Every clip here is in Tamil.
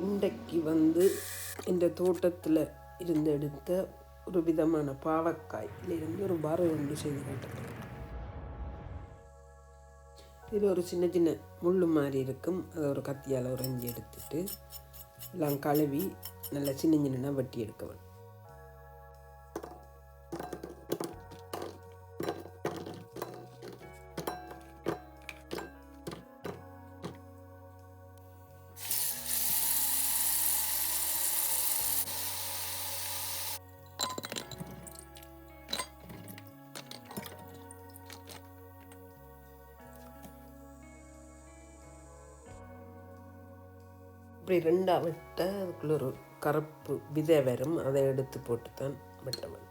இன்றைக்கு இந்த தோட்டத்தில் இருந்து எடுத்த ஒரு விதமான பாவக்காயிலிருந்து ஒரு வறுவல் ஒன்று செய்து காட்டுறேன். இது ஒரு சின்ன சின்ன முள் மாதிரி இருக்கும். அதை ஒரு கத்தியால் உறைஞ்சி எடுத்துட்டு எல்லாம் கழுவி நல்லா சின்ன சின்ன வெட்டி எடுக்க வேண்டும். இப்படி ரெண்டாக விட்ட அதுக்குள்ள ஒரு கருப்பு விதை வரும். அதை எடுத்து போட்டு தான் வெட்டவன்.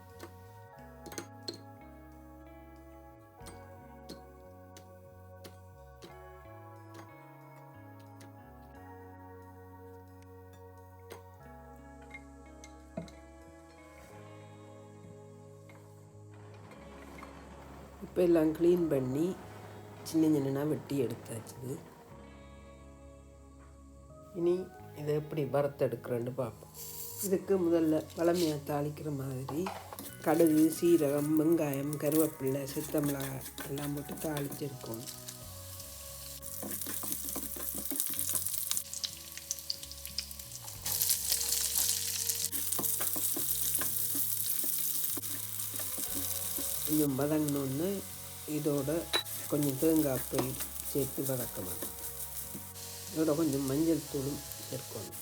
இப்போ எல்லாம் க்ளீன் பண்ணி சின்ன சின்னனா வெட்டி எடுத்தாச்சு. இனி இதை எப்படி வறுத்தெடுக்கிறேன்னு பார்ப்போம். இதுக்கு முதல்ல வளமையாக தாளிக்கிற மாதிரி கடுகு, சீரகம், வெங்காயம், கருவேப்பிலை, சித்தமிளகாய் எல்லாம் போட்டு தாளிச்சிருக்கோம். கொஞ்சம் வதங்கினோன்னு இதோட கொஞ்சம் தேங்காய் போய் சேர்த்து வதக்கணும். இதோட கொஞ்சம் மஞ்சள் தூளும் சேர்க்கணும்.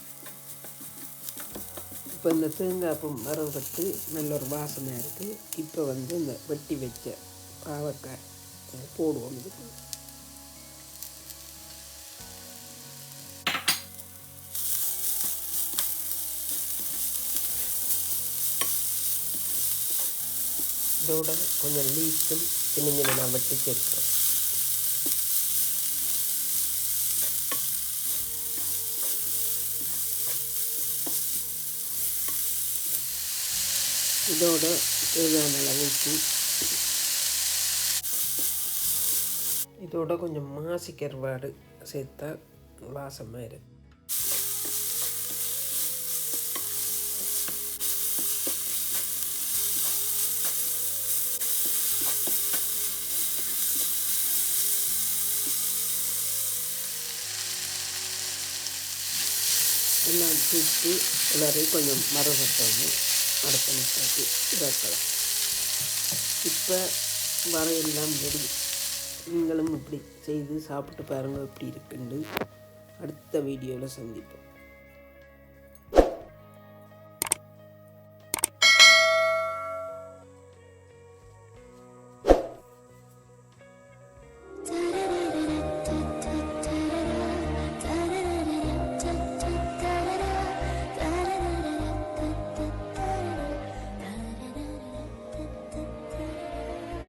இப்போ இந்த தேங்காய் பூ வறுவட்டு நல்ல ஒரு வாசனையாக இருக்குது. இப்போ இந்த வெட்டி வச்ச பாவக்காய் போடுவோம். இதோட கொஞ்சம் லீக்கும் சின்ன சின்ன நான் வெட்டி சேர்க்கிறேன். இதோட தேவையான அளவுக்கு இதோட கொஞ்சம் மாசி கருவாடு சேர்த்தா வாசமாக இருக்கு. எல்லாம் சேர்த்து எல்லாரையும் கொஞ்சம் மரகட்டணும். அடுத்த நிமிஷத்துக்கு இறக்கலாம். இப்போ வரையெல்லாம் ரெடி. நீங்களும் இப்படி செய்து சாப்பிட்டு பாருங்கள் எப்படி இருக்குன்னு. அடுத்த வீடியோவில் சந்திப்போம்.